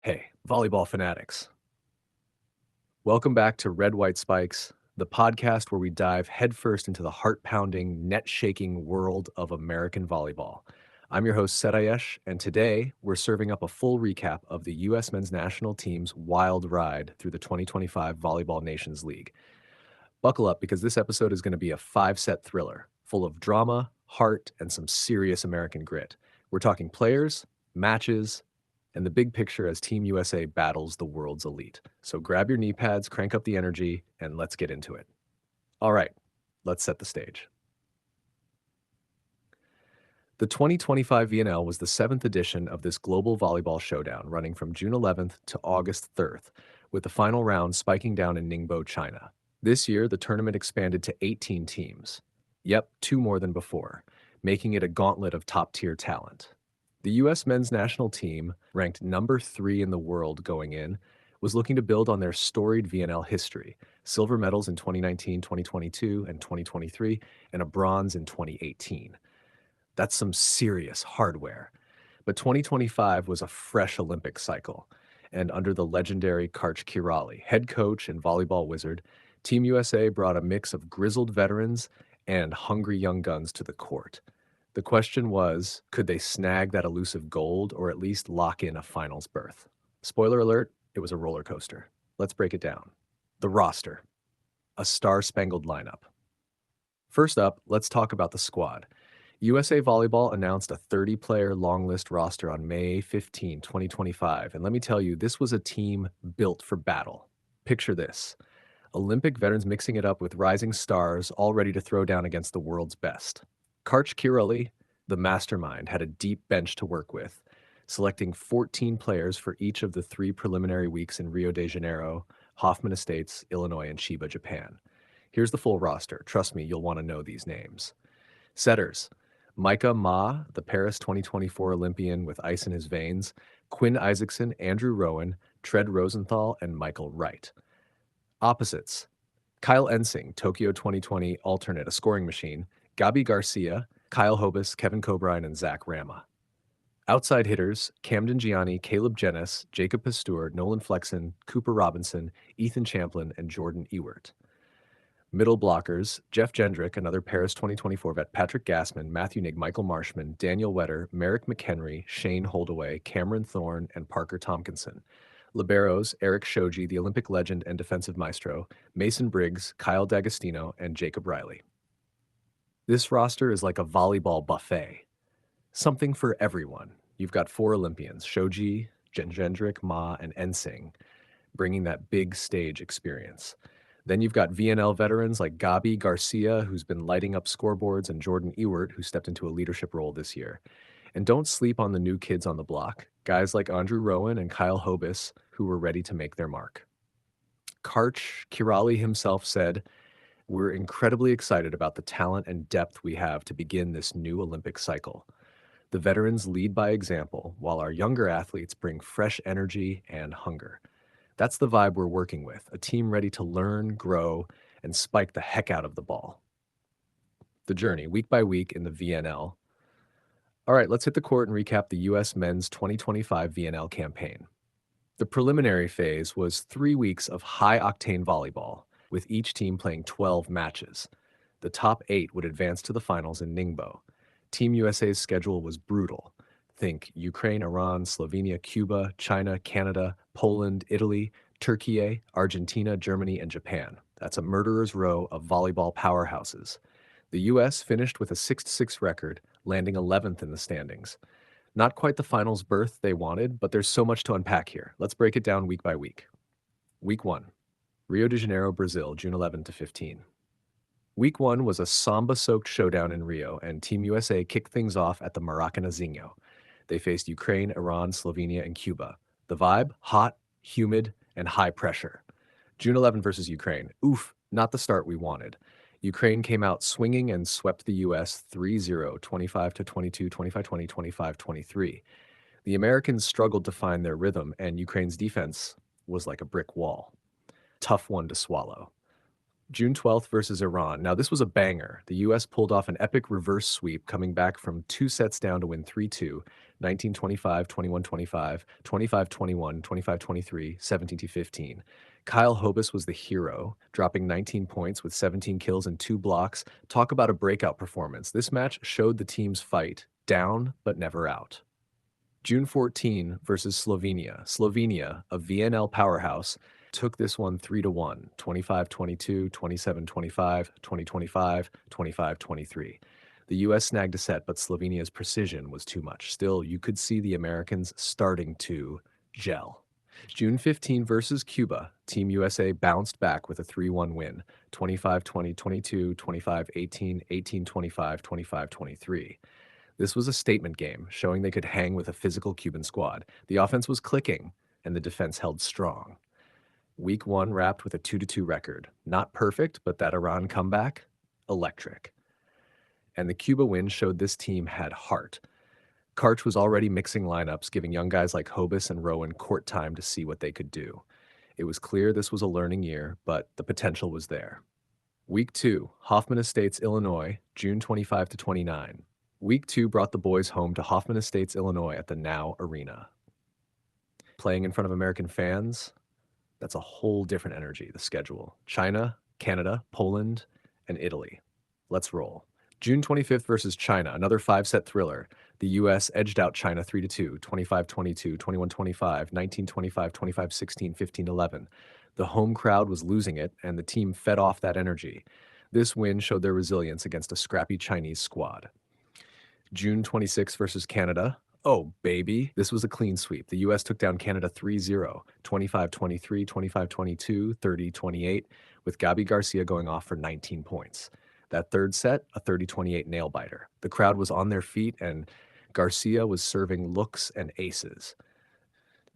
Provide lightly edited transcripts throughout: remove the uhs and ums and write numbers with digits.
Hey, volleyball fanatics. Welcome back to Red White Spikes, the podcast where we dive headfirst into the heart pounding, net shaking world of American volleyball. I'm your host, Setayesh, and today we're serving up a full recap of the U.S. men's national team's wild ride through the 2025 Volleyball Nations League. Buckle up because this episode is going to be a five-set thriller full of drama, heart, and some serious American grit. We're talking players, matches, and the big picture as Team USA battles the world's elite. So grab your knee pads, crank up the energy, and let's get into it. All right, let's set the stage. The 2025 VNL was the seventh edition of this global volleyball showdown, running from June 11th to August 3rd, with the final round spiking down in Ningbo, China. This year, the tournament expanded to 18 teams. Yep, two more than before, making it a gauntlet of top-tier talent. The U.S. men's national team, ranked number 3 in the world going in, was looking to build on their storied VNL history, silver medals in 2019, 2022, and 2023, and a bronze in 2018. That's some serious hardware. But 2025 was a fresh Olympic cycle, and under the legendary Karch Kirali, head coach and volleyball wizard, Team USA brought a mix of grizzled veterans and hungry young guns to the court. The question was, could they snag that elusive gold or at least lock in a finals berth? Spoiler alert, it was a roller coaster. Let's break it down. The roster, a star-spangled lineup. First up, let's talk about the squad. USA Volleyball announced a 30-player long list roster on May 15, 2025, and let me tell you, this was a team built for battle. Picture this. Olympic veterans mixing it up with rising stars all ready to throw down against the world's best. Karch Kirali, the mastermind, had a deep bench to work with, selecting 14 players for each of the 3 preliminary weeks in Rio de Janeiro, Hoffman Estates, Illinois, and Chiba, Japan. Here's the full roster. Trust me, you'll want to know these names. Setters: Micah Ma, the Paris 2024 Olympian with ice in his veins, Quinn Isaacson, Andrew Rowan, Tread Rosenthal, and Michael Wright. Opposites: Kyle Ensing, Tokyo 2020 alternate, a scoring machine, Gabi Garcia, Kyle Hobus, Kevin Cobrine, and Zach Rama. Outside hitters: Camden Gianni, Caleb Jennis, Jacob Pasteur, Nolan Flexen, Cooper Robinson, Ethan Champlin, and Jordan Ewert. Middle blockers: Jeff Jendrick, another Paris 2024 vet, Patrick Gassman, Matthew Nigg, Michael Marshman, Daniel Wetter, Merrick McHenry, Shane Holdaway, Cameron Thorne, and Parker Tompkinson. Liberos: Eric Shoji, the Olympic legend and defensive maestro, Mason Briggs, Kyle D'Agostino, and Jacob Riley. This roster is like a volleyball buffet. Something for everyone. You've got 4 Olympians, Shoji, Jendrick, Ma, and Ensing, bringing that big stage experience. Then you've got VNL veterans like Gabi Garcia, who's been lighting up scoreboards, and Jordan Ewert, who stepped into a leadership role this year. And don't sleep on the new kids on the block, guys like Andrew Rowan and Kyle Hobus, who were ready to make their mark. Karch Kirali himself said, "We're incredibly excited about the talent and depth we have to begin this new Olympic cycle. The veterans lead by example, while our younger athletes bring fresh energy and hunger." That's the vibe we're working with, a team ready to learn, grow, and spike the heck out of the ball. The journey, week by week in the VNL. All right, let's hit the court and recap the U.S. men's 2025 VNL campaign. The preliminary phase was 3 weeks of high-octane volleyball, with each team playing 12 matches. The top 8 would advance to the finals in Ningbo. Team USA's schedule was brutal. Think Ukraine, Iran, Slovenia, Cuba, China, Canada, Poland, Italy, Turkey, Argentina, Germany, and Japan. That's a murderer's row of volleyball powerhouses. The U.S. finished with a 6-6 record, landing 11th in the standings. Not quite the finals berth they wanted, but there's so much to unpack here. Let's break it down week by week. Week 1, Rio de Janeiro, Brazil, June 11 to 15. Week 1 was a samba-soaked showdown in Rio, and Team USA kicked things off at the Maracanazinho. They faced Ukraine, Iran, Slovenia, and Cuba. The vibe: hot, humid, and high pressure. June 11 versus Ukraine. Oof, not the start we wanted. Ukraine came out swinging and swept the U.S. 3-0, 25-22, 25-20, 25-23. The Americans struggled to find their rhythm, and Ukraine's defense was like a brick wall. Tough one to swallow. June 12th versus Iran. Now, this was a banger. The U.S. pulled off an epic reverse sweep, coming back from 2 sets down to win 3-2, 1925, 21-25, 25-21, 25-23, 17-15. Kyle Hobus was the hero, dropping 19 points with 17 kills and 2 blocks. Talk about a breakout performance. This match showed the team's fight, down but never out. June 14 versus Slovenia. Slovenia, a VNL powerhouse, took this one 3-1, 25-22, 27-25, 20-25, 25-23. The US snagged a set, but Slovenia's precision was too much. Still, you could see the Americans starting to gel. June 15 versus Cuba. Team USA bounced back with a 3-1 win, 25-20, 22, 25-18, 18-25, 25-23. This was a statement game, showing they could hang with a physical Cuban squad. The offense was clicking, and the defense held strong. Week 1 wrapped with a 2-2 record. Not perfect, but that Iran comeback? Electric. And the Cuba win showed this team had heart. Karch was already mixing lineups, giving young guys like Hobus and Rowan court time to see what they could do. It was clear this was a learning year, but the potential was there. Week 2, Hoffman Estates, Illinois, June 25 to 29. Week 2 brought the boys home to Hoffman Estates, Illinois at the Now Arena. Playing in front of American fans, that's a whole different energy, the schedule. China, Canada, Poland, and Italy. Let's roll. June 25th versus China, another 5-set thriller. The US edged out China 3-2, 25-22, 21-25, 19-25, 25-16, 15-11. The home crowd was losing it, and the team fed off that energy. This win showed their resilience against a scrappy Chinese squad. June 26 versus Canada. Oh, baby. This was a clean sweep. The US took down Canada 3-0, 25-23, 25-22, 30-28, with Gabi Garcia going off for 19 points. That third set, a 30-28 nail-biter. The crowd was on their feet, and Garcia was serving looks and aces.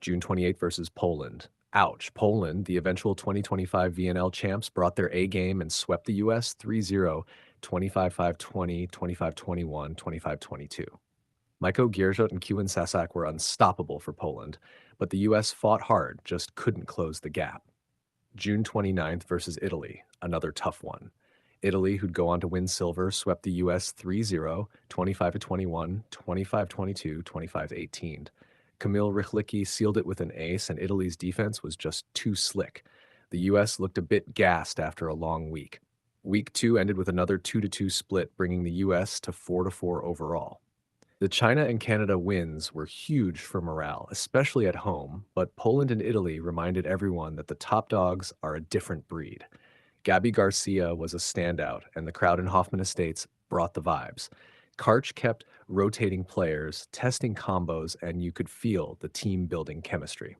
June 28 versus Poland. Ouch. Poland, the eventual 2025 VNL champs, brought their A game and swept the US 3-0, 25-5-20, 25-21, 25-22. Majko Gierżot and Kewin Sasak were unstoppable for Poland, but the US fought hard, just couldn't close the gap. June 29th versus Italy, another tough one. Italy, who'd go on to win silver, swept the US 3-0, 25-21, 25-22, 25-18. Kamil Rychlicki sealed it with an ace, and Italy's defense was just too slick. The US looked a bit gassed after a long week. Week 2 ended with another 2-2 split, bringing the US to 4-4 overall. The China and Canada wins were huge for morale, especially at home, but Poland and Italy reminded everyone that the top dogs are a different breed. Gabi Garcia was a standout, and the crowd in Hoffman Estates brought the vibes. Karch kept rotating players, testing combos, and you could feel the team-building chemistry.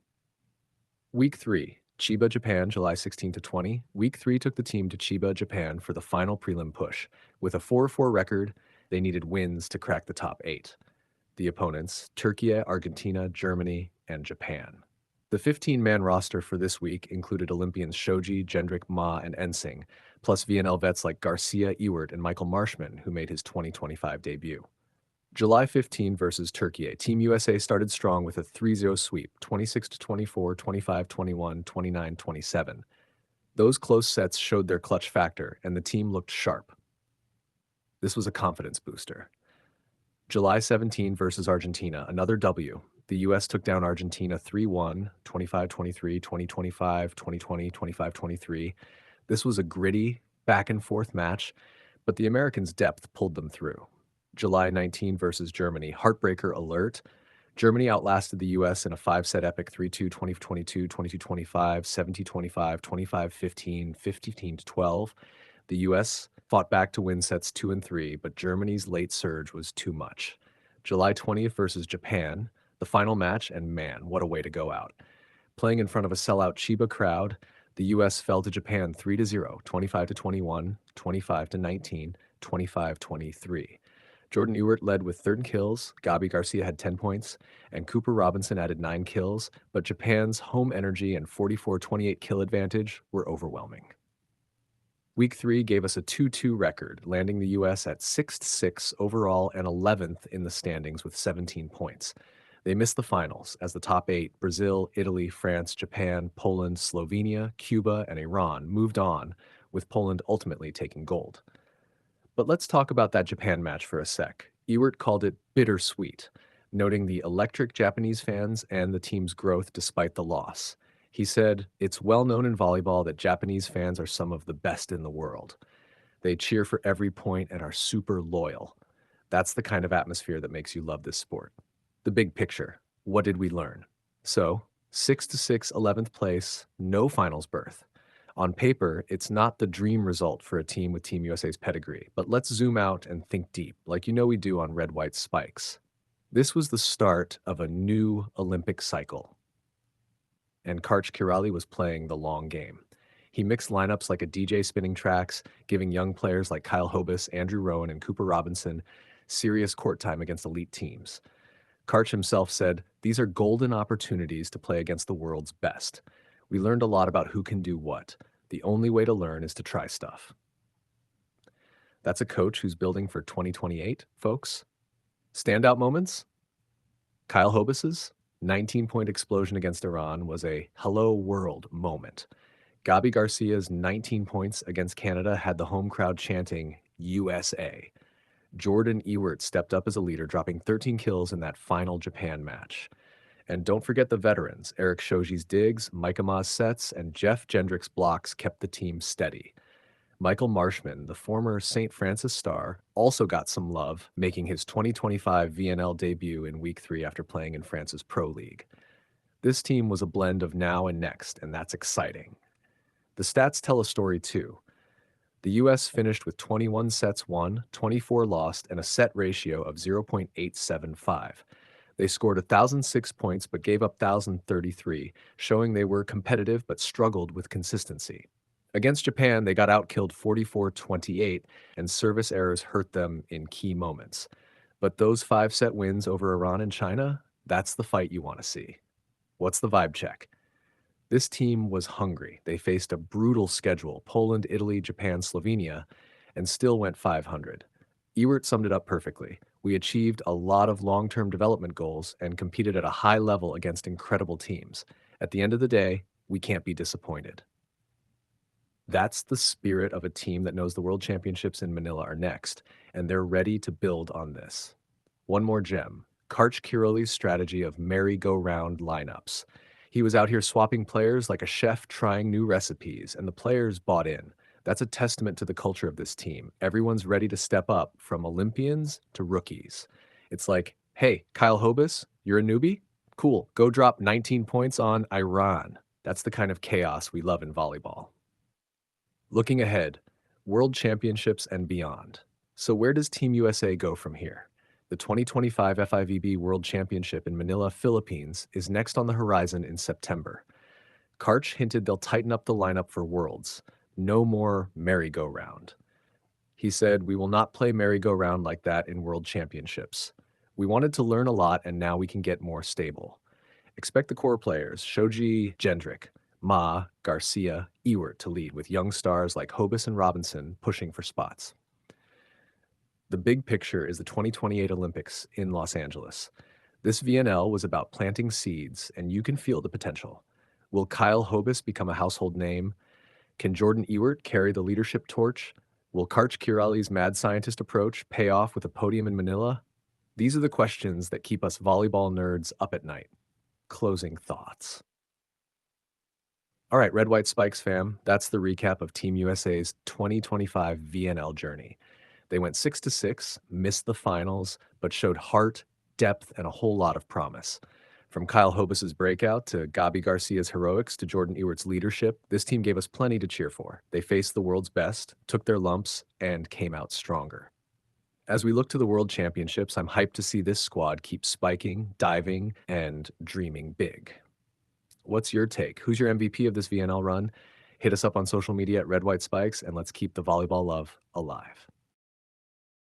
Week 3, Chiba, Japan, July 16 to 20. Week 3 took the team to Chiba, Japan for the final prelim push. With a 4-4 record, they needed wins to crack the top 8. The opponents, Turkey, Argentina, Germany, and Japan. The 15-man roster for this week included Olympians Shoji, Jendrik, Ma, and Ensing, plus VNL vets like Garcia, Ewert, and Michael Marshman, who made his 2025 debut. July 15 versus Turkey. Team USA started strong with a 3-0 sweep, 26-24, 25-21, 29-27. Those close sets showed their clutch factor, and the team looked sharp. This was a confidence booster. July 17 versus Argentina, another W. The US took down Argentina 3-1, 25-23, 20-25, 20-20, 25-23. This was a gritty, back-and-forth match, but the Americans' depth pulled them through. July 19 versus Germany, heartbreaker alert. Germany outlasted the US in a 5-set epic 3-2, 20-22, 22-25, 17-25, 25-15, 15-12. The US fought back to win sets 2 and 3, but Germany's late surge was too much. July 20th versus Japan, the final match, and man, what a way to go out. Playing in front of a sellout Chiba crowd, the US fell to Japan 3-0, 25-21, 25-19, 25-23. Jordan Ewert led with 30 kills, Gabi Garcia had 10 points, and Cooper Robinson added 9 kills, but Japan's home energy and 44-28 kill advantage were overwhelming. Week 3 gave us a 2-2 record, landing the US at 6th overall and 11th in the standings with 17 points. They missed the finals as the top 8, Brazil, Italy, France, Japan, Poland, Slovenia, Cuba, and Iran, moved on, with Poland ultimately taking gold. But let's talk about that Japan match for a sec. Ewert called it bittersweet. noting the electric Japanese fans and the team's growth despite the loss. He said, "It's well known in volleyball that Japanese fans are some of the best in the world. They cheer for every point and are super loyal. That's the kind of atmosphere that makes you love this sport." The big picture. What did we learn? So, 6 to 6, 11th place, no finals berth. On paper, it's not the dream result for a team with Team USA's pedigree, but let's zoom out and think deep, like we do on Red White Spikes. This was the start of a new Olympic cycle, and Karch Kirali was playing the long game. He mixed lineups like a DJ spinning tracks, giving young players like Kyle Hobus, Andrew Rowan, and Cooper Robinson serious court time against elite teams. Karch himself said, "These are golden opportunities to play against the world's best. We learned a lot about who can do what. The only way to learn is to try stuff." That's a coach who's building for 2028, folks. Standout moments? Kyle Hobus's 19-point explosion against Iran was a hello world moment. Gabi Garcia's 19 points against Canada had the home crowd chanting USA. Jordan Ewert stepped up as a leader, dropping 13 kills in that final Japan match. And don't forget the veterans. Eric Shoji's digs, Micah Ma's sets, and Jeff Gendrick's blocks kept the team steady. Michael Marshman, the former St. Francis star, also got some love, making his 2025 VNL debut in Week 3 after playing in France's Pro League. This team was a blend of now and next, and that's exciting. The stats tell a story too. The US finished with 21 sets won, 24 lost, and a set ratio of 0.875. They scored 1,006 points but gave up 1,033, showing they were competitive but struggled with consistency. Against Japan, they got outkilled 44-28, and service errors hurt them in key moments. But those 5-set wins over Iran and China, that's the fight you want to see. What's the vibe check? This team was hungry. They faced a brutal schedule, Poland, Italy, Japan, Slovenia, and still went 500. Ewert summed it up perfectly. "We achieved a lot of long-term development goals and competed at a high level against incredible teams. At the end of the day, we can't be disappointed." That's the spirit of a team that knows the World Championships in Manila are next, and they're ready to build on this. One more gem, Karch Kiroli's strategy of merry-go-round lineups. He was out here swapping players like a chef trying new recipes, and the players bought in. That's a testament to the culture of this team. Everyone's ready to step up, from Olympians to rookies. It's like, "Hey, Kyle Hobus, you're a newbie? Cool, go drop 19 points on Iran." That's the kind of chaos we love in volleyball. Looking ahead, World Championships and beyond. So where does Team USA go from here? The 2025 FIVB World Championship in Manila, Philippines is next on the horizon in September. Karch hinted they'll tighten up the lineup for Worlds. No more merry-go-round. He said, "We will not play merry-go-round like that in World Championships. We wanted to learn a lot and now we can get more stable." Expect the core players, Shoji, Gendrick, Ma, Garcia, Ewert to lead, with young stars like Hobus and Robinson pushing for spots. The big picture is the 2028 Olympics in Los Angeles. This VNL was about planting seeds, and you can feel the potential. Will Kyle Hobus become a household name? Can Jordan Ewert carry the leadership torch? Will Karch Kirali's mad scientist approach pay off with a podium in Manila? These are the questions that keep us volleyball nerds up at night. Closing thoughts. All right, Red White Spikes fam, that's the recap of Team USA's 2025 VNL journey. They went 6 to 6, missed the finals, but showed heart, depth, and a whole lot of promise. From Kyle Hobus's breakout to Gabi Garcia's heroics to Jordan Ewert's leadership, this team gave us plenty to cheer for. They faced the world's best, took their lumps, and came out stronger. As we look to the World Championships, I'm hyped to see this squad keep spiking, diving, and dreaming big. What's your take? Who's your MVP of this VNL run? Hit us up on social media at Red White Spikes, and let's keep the volleyball love alive.